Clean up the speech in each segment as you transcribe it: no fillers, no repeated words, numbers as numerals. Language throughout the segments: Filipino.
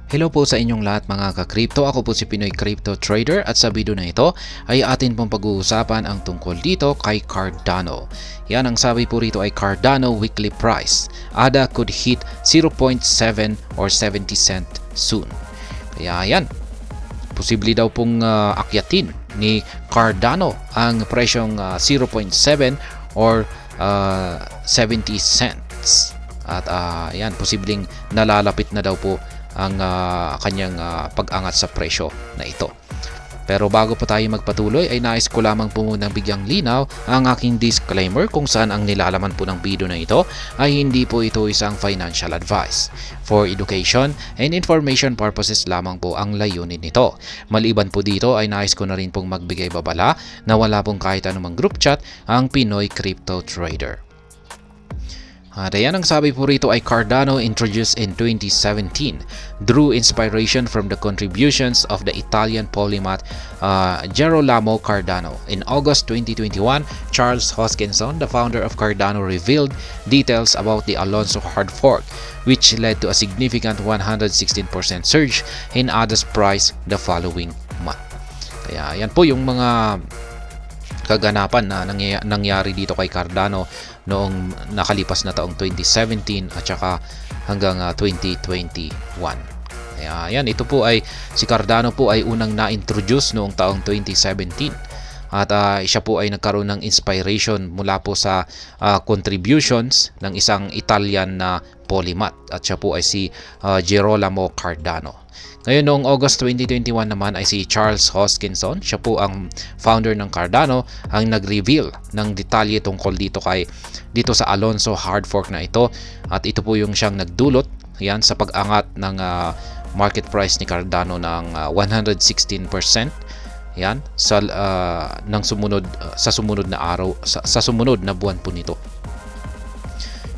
Hello po sa inyong lahat mga ka-crypto. Ako po si Pinoy Crypto Trader at sa video na ito ay atin pong pag-uusapan ang tungkol dito kay Cardano. Yan, ang sabi po rito ay Cardano weekly price. ADA could hit 0.7 or 70 cent soon. Kaya yan, posible daw pong akyatin ni Cardano ang presyong 0.7 or 70 cents. At yan, posibleng nalalapit na daw po ang kanyang pag-angat sa presyo na ito. Pero bago pa tayo magpatuloy ay nais ko lamang po munang bigyang linaw ang aking disclaimer kung saan ang nilalaman po ng video na ito ay hindi po ito isang financial advice. For education and information purposes lamang po ang layunin nito. Maliban po dito ay nais ko na rin pong magbigay babala na wala pong kahit anumang group chat ang Pinoy Crypto Trader. At ayan, ang sabi po rito ay Cardano introduced in 2017 drew inspiration from the contributions of the Italian polymath Gerolamo Cardano. In August 2021, Charles Hoskinson, the founder of Cardano, revealed details about the Alonso hard fork, which led to a significant 116% surge in ADA's price the following month. Kaya yan po yung mga kaganapan na nangyari dito kay Cardano noong nakalipas na taong 2017 at saka hanggang 2021. Kaya yan, ito po ay si Cardano po ay unang na-introduce noong taong 2017 at siya po ay nagkaroon ng inspiration mula po sa contributions ng isang Italian na polymath at siya po ay si Gerolamo Cardano. Ngayon, noong August 2021 naman ay si Charles Hoskinson, siya po ang founder ng Cardano, ang nag-reveal ng detalye tungkol dito sa Alonso hard fork na ito, at ito po yung siyang nagdulot yan sa pag-angat ng market price ni Cardano ng 116%. Yan sa sumunod na araw, sa sumunod na buwan po nito.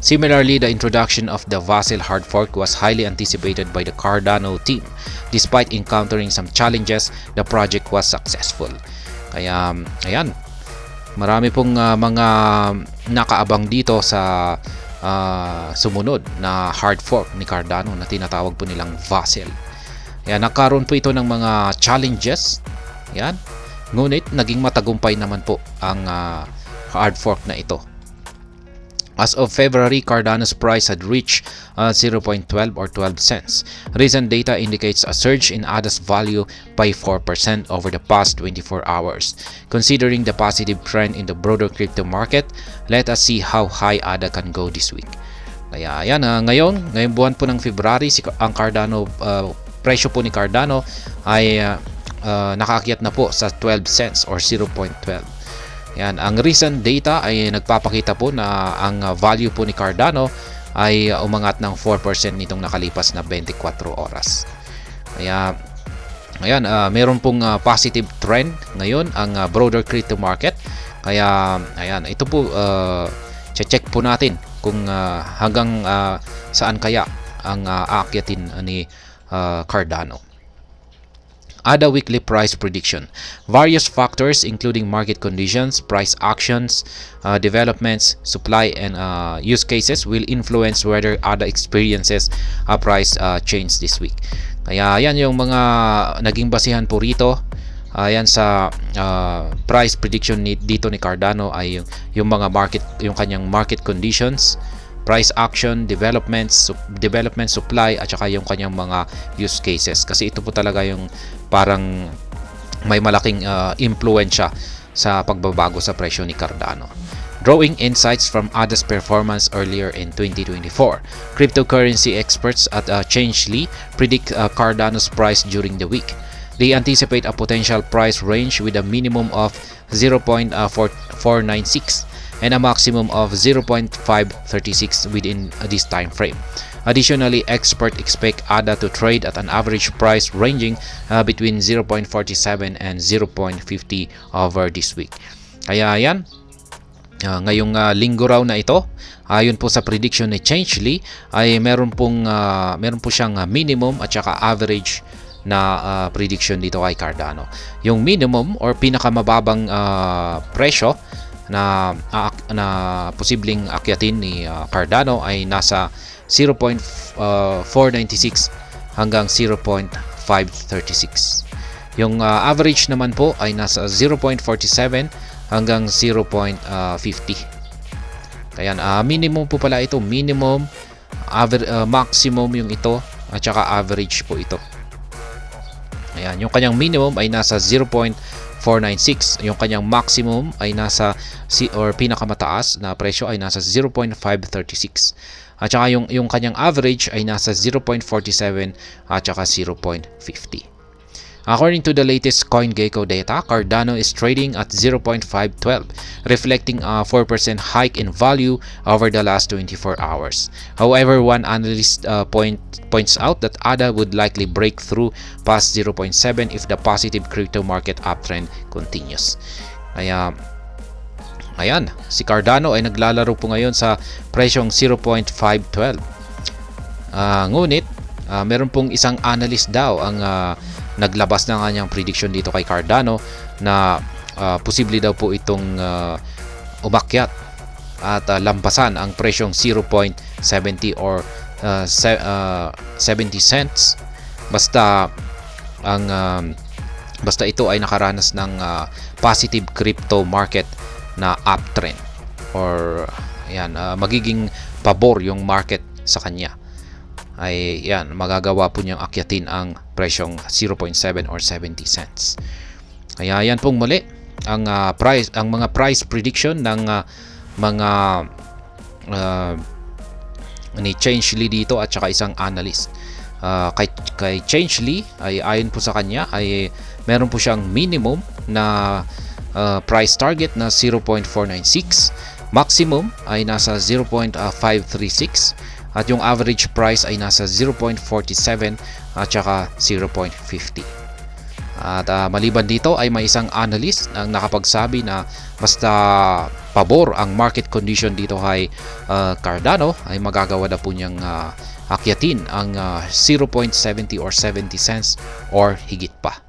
Similarly, the introduction of the Vasil hard fork was highly anticipated by the Cardano team. Despite encountering some challenges, the project was successful. Kaya, ayan, marami pong mga nakaabang dito sa sumunod na hard fork ni Cardano na tinatawag po nilang Vasil. Ayan, nagkaroon po ito ng mga challenges. Ayan, ngunit naging matagumpay naman po ang hard fork na ito. As of February, Cardano's price had reached 0.12 or 12 cents. Recent data indicates a surge in ADA's value by 4% over the past 24 hours. Considering the positive trend in the broader crypto market, let us see how high ADA can go this week. Kaya yan, ngayong buwan po ng February, ang Cardano, presyo po ni Cardano ay nakaakyat na po sa 12 cents or 0.12. Yan, ang recent data ay nagpapakita po na ang value po ni Cardano ay umangat ng 4% nitong nakalipas na 24 oras. Kaya ayan, meron pong positive trend ngayon ang broader crypto market. Kaya ayan, ito po check po natin kung hanggang saan kaya ang aakyatin ni Cardano. ADA weekly price prediction. Various factors including market conditions, price actions, developments, supply, and use cases will influence whether ADA experiences a price change this week. Kaya yan yung mga naging basihan po rito. Yan sa price prediction dito ni Cardano ay yung mga yung kanyang market conditions, price action, development, supply, at saka yung kanyang mga use cases. Kasi ito po talaga yung parang may malaking impluensya sa pagbabago sa presyo ni Cardano. Drawing insights from ADA's performance earlier in 2024, cryptocurrency experts at Changelly predict Cardano's price during the week. They anticipate a potential price range with a minimum of 0.496 and a maximum of 0.536 within this time frame. Additionally, experts expect ADA to trade at an average price ranging between 0.47 and 0.50 over this week. Kaya yan, ngayong linggo raw na ito, ayon po sa prediction ni Changelly, ay meron po siyang minimum at saka average na prediction dito kay Cardano. Yung minimum or pinakamababang presyo na posibleng akyatin ni Cardano ay nasa 0.496 hanggang 0.536. Yung average naman po ay nasa 0.47 hanggang 0.50. Kaya minimum po pala ito, minimum, maximum yung ito, at saka average po ito. Ayan, yung kanyang minimum ay nasa 0.496, yung kanyang maximum ay nasa or pinakamataas na presyo ay nasa 0.536. At saka yung kanyang average ay nasa 0.47 at saka 0.50. According to the latest CoinGecko data, Cardano is trading at 0.512, reflecting a 4% hike in value over the last 24 hours. However, one analyst points out that ADA would likely break through past 0.7 if the positive crypto market uptrend continues. Kaya, ayan, si Cardano ay naglalaro po ngayon sa presyong 0.512. Ngunit, meron pong isang analyst daw ang naglabas ng kanyang prediction dito kay Cardano na posible daw po itong umakyat at lampasan ang presyong 0.70 or 70 cents basta ito ay nakaranas ng positive crypto market na uptrend or yan, magiging pabor yung market sa kanya. Ay yan, magagawa po niyang akyatin ang presyong 0.7 or 70 cents. Kaya yan pong muli ang mga price prediction ng mga ni Changelly dito at saka isang analyst. Kay Changelly ay ayon po sa kanya ay meron po siyang minimum na price target na 0.496, maximum ay nasa 0.536, at yung average price ay nasa 0.47 at saka 0.50. At maliban dito ay may isang analyst ang nakapagsabi na basta pabor ang market condition dito kay Cardano ay magagawa na po niyang akyatin ang 0.70 or 70 cents or higit pa.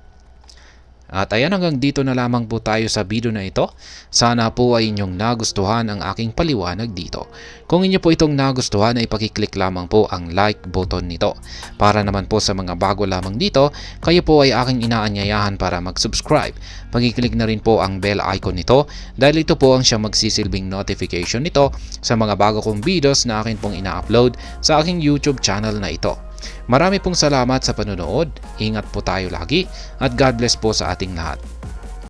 At ayan, hanggang dito na lamang po tayo sa video na ito. Sana po ay inyong nagustuhan ang aking paliwanag dito. Kung inyo po itong nagustuhan ay pakiclick lamang po ang like button nito. Para naman po sa mga bago lamang dito, kayo po ay aking inaanyayahan para mag-subscribe. Pakiclick na rin po ang bell icon nito dahil ito po ang siyang magsisilbing notification nito sa mga bago kong videos na akin pong ina-upload sa aking YouTube channel na ito. Marami pong salamat sa panonood, ingat po tayo lagi at God bless po sa ating lahat.